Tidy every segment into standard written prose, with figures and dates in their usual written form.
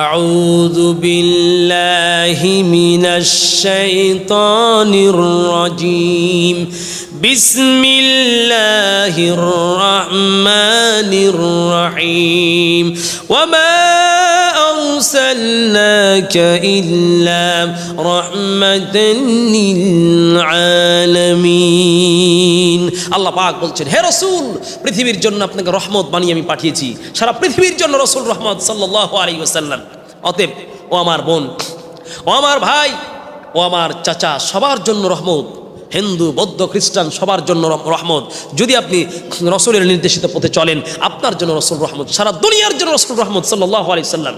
أعوذ بالله من الشيطان الرجيم بسم الله الرحمن الرحيم وما أرسلناك إلا رحمة للعالمين আল্লাহ পাক বলছেন, হে রাসূল, পৃথিবীর জন্য আপনাকে রহমত বানিয়ে আমি পাঠিয়েছি। সারা পৃথিবীর জন্য রাসূল রহমত সাল্লাল্লাহু আলাইহি ওয়াসাল্লাম। অতএব ও আমার বোন, ও আমার ভাই, ও আমার চাচা, সবার জন্য রহমত। হিন্দু, বৌদ্ধ, খ্রিস্টান সবার জন্য রহমত। যদি আপনি রাসূলের নির্দেশিত পথে চলেন, আপনার জন্য রাসূল রহমত, সারা দুনিয়ার জন্য রাসূল রহমত সাল্লাল্লাহু আলাইহি ওয়াসাল্লাম।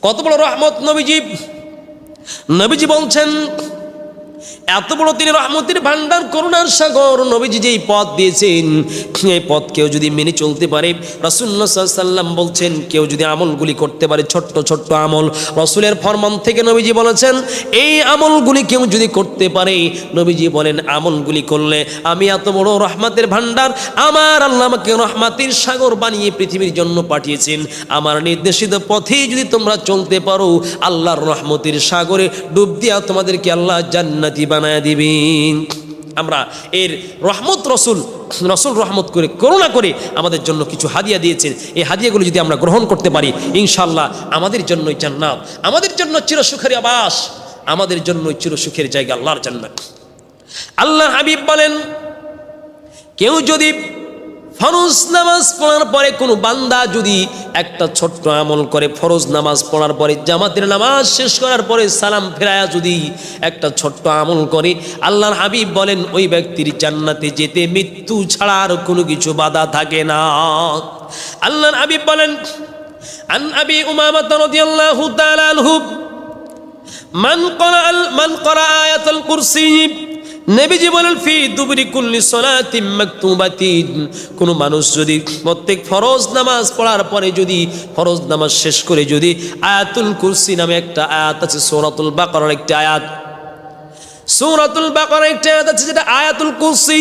কত বড় রহমত নবীজি বলছেন, এত বড় তিনি রহমতের ভান্ডার, করুণার সাগর। নবীজি যেই পথ দিয়েছেন, এই পথ কেউ যদি মেনে চলতে পারে, রাসূলুল্লাহ সাল্লাল্লাহু আলাইহি ওয়াসাল্লাম বলছেন, কেউ যদি আমলগুলি করতে পারে, ছোট্ট ছোট্ট আমল, রাসূলের ফরমান থেকে নবীজি বলেছেন, এই আমলগুলি কেউ যদি করতে পারে, নবীজি বলেন, আমলগুলি করলে আমি এত বড় রহমতের ভান্ডার, আমার আল্লাহ আমাকে রহমতের সাগর বানিয়ে পৃথিবীর জন্য পাঠিয়েছেন। আমার নির্দেশিত পথেই যদি তোমরা চলতে পারো, আল্লাহর রহমতের সাগরে ডুব দিয়া তোমাদেরকে আল্লাহ জান্নাতি বানায় দিবেন। আমরা এর রহমত, রসুল রহমত করে, করুণা করে আমাদের জন্য কিছু হাদিয়া দিয়েছেন। এই হাদিয়াগুলো যদি আমরা গ্রহণ করতে পারি, ইনশাআল্লাহ আমাদের জন্যই জান্নাত, আমাদের জন্য চিরসুখের আবাস, আমাদের জন্য চিরসুখের জায়গা আল্লাহর জান্নাত। আল্লাহ হাবিব বলেন, কেউ যদি ফরজ নামাজ পড়ার পরে, কোনো বান্দা যদি একটা ছোট্ট আমল করে, ফরজ নামাজ পড়ার পরে, জামাতের নামাজ শেষ করার পরে সালাম ফেরায়া যদি একটা ছোট্ট আমল করে, আল্লাহর হাবিব বলেন, ওই ব্যক্তির জান্নাতে যেতে মৃত্যু ছাড়া আর কোনো কিছু বাধা থাকে না। আল্লাহর হাবিব বলেন, আন আবি উমামা রাদিয়াল্লাহু তাআলা আনহু মান ক্বারা আয়াতুল কুরসি, নবীজি বলেন, ফি দুবরি কুল্লি সালাতিন মাকতুবাতিন, কোন মানুষ যদি প্রত্যেক ফরজ নামাজ পড়ার পরে, যদি ফরজ নামাজ শেষ করে যদি আয়াতুল কুরসি নামে একটা আয়াত আছে, সূরাতুল বাকারার একটা আয়াত, সূরাতুল বাকারার একটা আয়াত আছে, যেটা আয়াতুল কুরসি,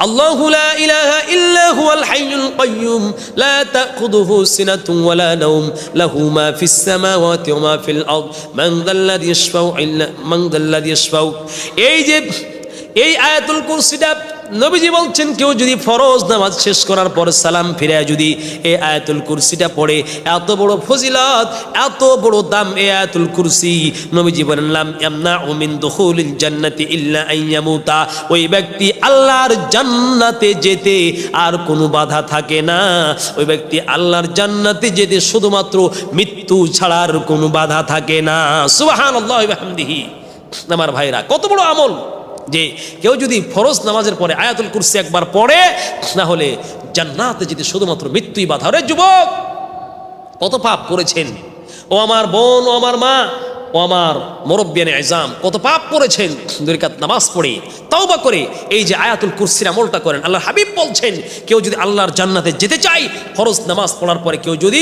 আল্লাহু লা ইলাহা ইল্লা হুয়াল হাইয়ুল কাইয়্যুম লা তাখুযুহু সিনাতুন ওয়ালা নাওম লাহু মা ফিস সামাওয়াতি ওয়া মা ফিল আরদ মান যাল্লাযী ইয়াশফাউ। এই আয়াতুল কুরসিটা নবীজি বলছেন, কেউ যদি ফরজ নামাজ শেষ করার পর সালাম ফিরে যদি এই আয়াতুল কুরসিটা পড়ে, এত বড় ফজিলত, এত বড় দাম এই আয়াতুল কুরসি। নবীজি বলেন, লাম ইয়ামনাউ মিন দুখুলিল জান্নাতি ইল্লা আন ইয়ামুতা, ওই ব্যক্তি আল্লাহর জান্নাতে যেতে আর কোনো বাধা থাকে না। ওই ব্যক্তি আল্লাহর জান্নাতে যেতে শুধুমাত্র মৃত্যু ছাড়া আর কোনো বাধা থাকে না। সুবহানাল্লাহি ওয়া বিহামদিহি। আমার ভাইরা, কত বড় আমল যে কেউ যদি ফরজ নামাজের পরে আয়াতুল কুরসি একবার পড়ে, না হলে জান্নাতে যেতে শুধুমাত্র মৃত্যুই বাধা। রে যুবক, কত পাপ করেছেন, ও আমার বোন, ও আমার মা, ও আমার মুরব্বিয়ানে আযম, কত পাপ করেছেন। 2 রাকাত নামাজ পড়ে তওবা করে এই যে আয়াতুল কুরসির আমলটা করেন। আল্লাহর হাবিব বলছেন, কেউ যদি আল্লাহর জান্নাতে যেতে চায়, ফরজ নামাজ পড়ার পরে কেউ যদি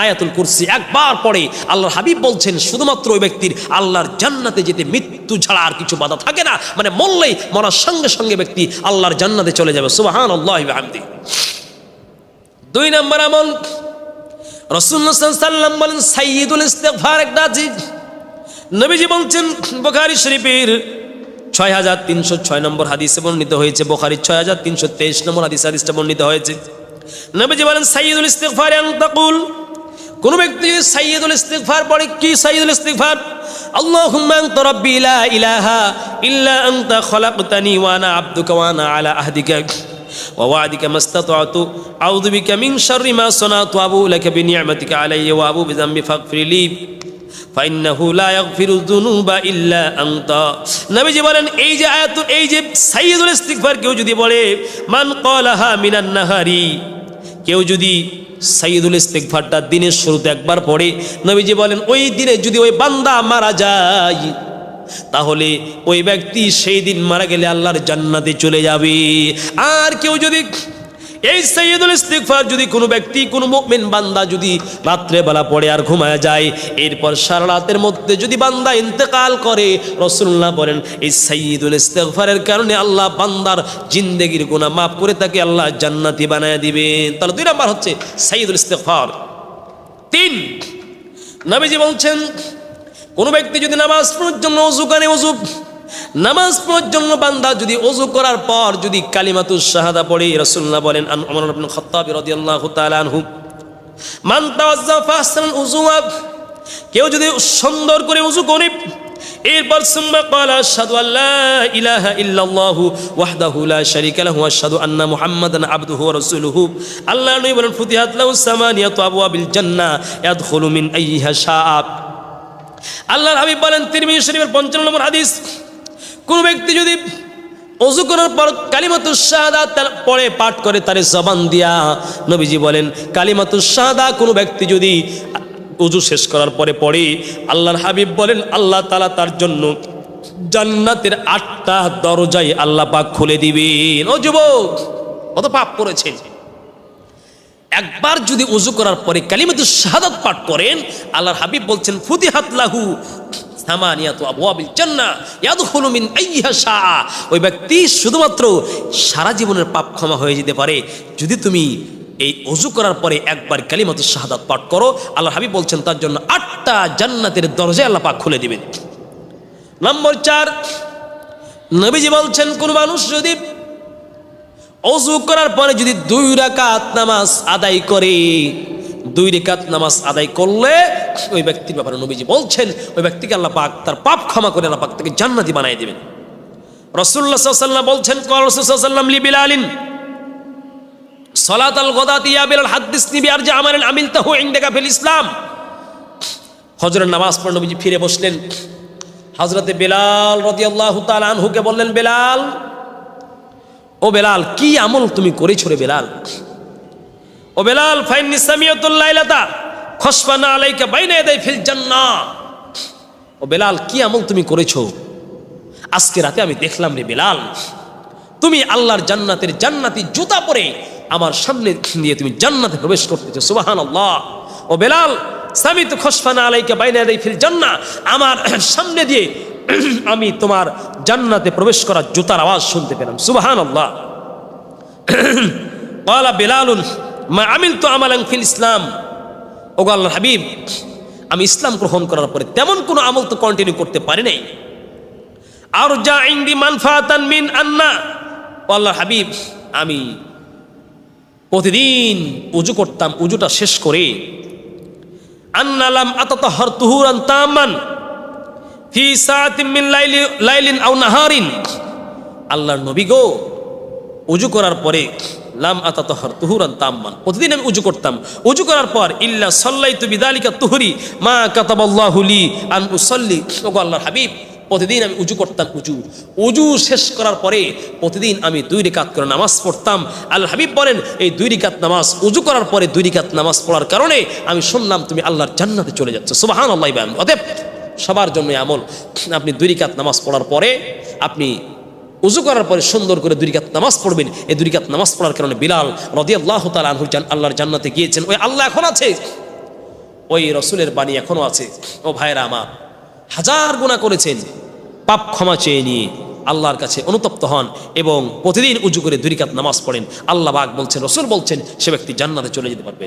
আয়াতুল কুরসি একবার পড়ে, আল্লাহর হাবিব বলছেন, শুধুমাত্র ওই ব্যক্তির আল্লাহর জান্নাতে যেতে মৃত্যু ছাড়া আর কিছু বাধা থাকে না। মানে মরলেই, মরার সঙ্গে সঙ্গে ব্যক্তি আল্লাহর জান্নাতে চলে যাবে। সুবহানাল্লাহি ওয়া বিহামদিহি। 2 নম্বর আমল, রাসূলুল্লাহ সাল্লাল্লাহু আলাইহি ওয়াসাল্লাম বলেন, সাইয়্যিদুল ইস্তিগফার একটা আছে। নবীজি বলছেন, বুখারী শরীফের 6306 নম্বর হাদিসে বর্ণিত হয়েছে, বুখারীর 6323 নম্বর হাদিসটা বর্ণিত হয়েছে। নবীজি বলেন, সাইয়্যিদুল ইস্তিগফার আন তাকুল, কোন ব্যক্তি সাইয়্যিদুল ইস্তিগফার পড়ে, কি সাইয়্যিদুল ইস্তিগফার? আল্লাহুম্মা আনতা রাব্বি লা ইলাহা ইল্লা আনতা খালাকতানি ওয়া আনা আবদুকা ওয়া আনা আলা আহদিকা ওয়া ওয়া'দিকা মাস্তাতা'তু আউযু বিকা মিন শাররি মা সানাতু আবু লাকা বিনি'মাতিকা আলাইয়া ওয়া আবু বিযামবি ফাগফিরলি ফাইন্নাহু লা ইয়াগফিরুয যুনুবা ইল্লা আনতা। নবীজি বলেন, এই যে আয়াত, এই যে সাইয়্যিদুল ইস্তিগফার কেউ যদি বলে, মান ক্বালাহা মিনান নাহারি, কেউ যদি সাইয়্যিদুল ইস্তিগফারটা দিনের শুরুতে একবার পড়ে, নবীজি বলেন, ওই দিনে যদি ওই বান্দা মারা যায়, তাহলে ওই ব্যক্তি সেই দিন মারা গেলে আল্লাহর জান্নাতে চলে যাবে। আর কেউ যদি এই সাইয়্যিদুল ইস্তিগফার যদি কোনো ব্যক্তি, কোনো মুমিন বান্দা যদি রাত্রে বেলা পড়ে আর ঘুমায় যায়, এরপর সারা রাতের মধ্যে যদি বান্দা ইন্তেকাল করে, রাসূলুল্লাহ বলেন, এই সাইয়্যিদুল ইস্তিগফারের কারণে আল্লাহ বান্দার জিন্দেগির গুনাহ মাফ করে তাকে আল্লাহ জান্নাতি বানায় দিবেন। তাহলে 2 নাম্বার হচ্ছে সাইয়্যিদুল ইস্তিগফার। 3, নবীজি বলছেন কোন ব্যক্তি যদি নামাজ পড়ার জন্য ওযু করে, নামাজ পড়ার জন্য বান্দা যদি ওযু করার পর যদি কালিমাতুশ শাহাদা পড়ে, রাসূলুল্লাহ বলেন আন ওমর ইবনে খাত্তাব রাদিয়াল্লাহু তাআলা আনহু মান তাওয়াজ্জা ফাহসানাল উযুয়া, কেউ যদি সুন্দর করে ওযু করে এরপর সুম্মা ক্বালা আশহাদু আল্লা ইলাহা ইল্লাল্লাহু ওয়াহদাহু লা শারীকা লাহু ওয়া আশহাদু আন্না মুহাম্মাদান আবদুহু ওয়া রাসূলুহু, আল্লাহর নবী বলেন ফুতিহাত লাহু সামানিয়াতু আবওয়াবিল জান্নাহ ইয়াদখুলু মিন আইয়িহা শাআ। আল্লাহর হাবিব বলেন তিরমিজি শরীফের 55 নম্বর হাদিস, কোন ব্যক্তি যদি ওযু করার পর কালিমাতুশ শাহাদাত পড়ে পাঠ করে তার জবান দিয়া, নবীজি বলেন কালিমাতুশ শাহাদা কোন ব্যক্তি যদি ওযু শেষ করার পরে পড়ে, আল্লাহর হাবিব বলেন আল্লাহ তাআলা তার জন্য জান্নাতের 8টা দরজাই আল্লাহ পাক খুলে দিবেন। ও যুবক, কত পাপ করেছেন, একবার যদি ওযু করার পরে কালিমাতুশ শাহাদাত পাঠ করেন, আল্লাহর হাবিব বলছেন ফুতিহাত লাহু সামানিয়াতু আবওয়াবিল জান্নাহ ইয়াদখুলু মিন আইয়িহা শাআ। ওই ব্যক্তি শুধুমাত্র সারা জীবনের পাপ ক্ষমা হয়ে যেতে পারে যদি তুমি এই ওযু করার পরে একবার কালিমাতুশ শাহাদাত পাঠ করো। আল্লাহর হাবিব বলছেন তার জন্য 8টা জান্নাতের দরজা আল্লাহ পাক খুলে দিবেন। নম্বর 4, নবীজি বলছেন কোন মানুষ যদি ওযু করার পরে যদি 2 রাকাত নামাজ আদায় করে, 2 রাকাত নামাজ আদায় করলে ওই ব্যক্তির ব্যাপারে নবীজি বলছেন ওই ব্যক্তিকে আল্লাহ পাক তার পাপ ক্ষমা করে আল্লাহ পাক তাকে জান্নাতি বানিয়ে দিবেন। রাসূলুল্লাহ সাল্লাল্লাহু আলাইহি ওয়াসাল্লাম বলছেন ক্বাল রাসূলুল্লাহ সাল্লাল্লাহু আলাইহি ওয়াসাল্লাম লি বিলালিন সালাতাল গাদাতি ইয়া বিলাল হাদিসনি বিআরজি আমালিন আমিলতাহু ইনদাকা ফিল ইসলাম। হজরের নামাজ পড়ে নবীজি ফিরে বসলেন, হযরতে বেলাল রাদিয়াল্লাহু তাআলা আনহুকে বললেন বেলাল, ও বেলাল কি আমল তুমি করেছো রে বেলাল? ও বেলাল ফাইন্নি সামিয়াতুল লাইলাতা খসফানা আলাইকা বাইনা ইয়াদাই ফিল জান্নাহ। ও বেলাল কি আমল তুমি করেছো? আজকে রাতে আমি দেখলাম রে বেলাল, তুমি আল্লাহর জান্নাতের জান্নাতি জুতা পরে আমার সামনে দিয়ে তুমি জান্নাতে প্রবেশ করতেছো। সুবহানাল্লাহ। ও বেলাল সামিতু খসফানা আলাইকা বাইনা ইয়াদাই ফিল জান্নাহ, আমার সামনে দিয়ে আমি তোমার জান্নাতে প্রবেশ করার জুতার আওয়াজ শুনতে পেলাম। সুবহানাল্লাহ। ক্বালা বেলালুন মা আমিলতু আমালান ফিল ইসলাম। ও আল্লাহর হাবিব, আমি ইসলাম গ্রহণ করার পরে তেমন কোনো আমল তো কন্টিনিউ করতে পারি নাই। আরজা ইনদি মানফাতান মিন আন্না। ও আল্লাহর হাবিব, আমি প্রতিদিন ওযু করতাম, ওযুটা শেষ করে আন্না লাম আতাতাহহার তুহুরান তামান ফি সাআতিন মিন লাইলিন আও নাহারিন। আল্লাহর নবী গো, ওযু করার পরে লাম আতাতাহহার তুহুরান তামান, প্রতিদিন আমি ওযু করতাম, ওযু করার পর ইল্লা সাল্লাইতু বিযালিকা তুহরি মা কাতাবাল্লাহু লি আন উসাল্লি। ও আল্লাহর হাবিব, প্রতিদিন আমি ওযু করতাম, ওযু শেষ করার পরে প্রতিদিন আমি 2 রাকাত করে নামাজ পড়তাম। আল্লাহর হাবিব বলেন এই 2 রাকাত নামাজ ওযু করার পরে 2 রাকাত নামাজ পড়ার কারণে আমি শুনলাম তুমি আল্লাহর জান্নাতে চলে যাচ্ছ। সুবহানাল্লাহ। অতএব সবার জন্য আমল, আপনি 2 রাকাত নামাজ পড়ার পরে আপনি ওযু করার পরে সুন্দর করে 2 রাকাত নামাজ পড়বেন। এই 2 রাকাত নামাজ পড়ার কারণে বিলাল রাদিয়াল্লাহু তাআলা আনহু আল্লাহর জান্নাতে গিয়েছেন। ওই আল্লাহ এখন আছে, ওই রাসূলের বাণী এখনো আছে। ও ভাইরা আমার, হাজার গুনাহ করেছেন, পাপ ক্ষমা চেয়ে নিয়ে আল্লাহর কাছে অনুতপ্ত হন এবং প্রতিদিন ওযু করে 2 রাকাত নামাজ পড়েন। আল্লাহ পাক বলছেন, রাসূল বলছেন সে ব্যক্তি জান্নাতে চলে যেতে পারবে।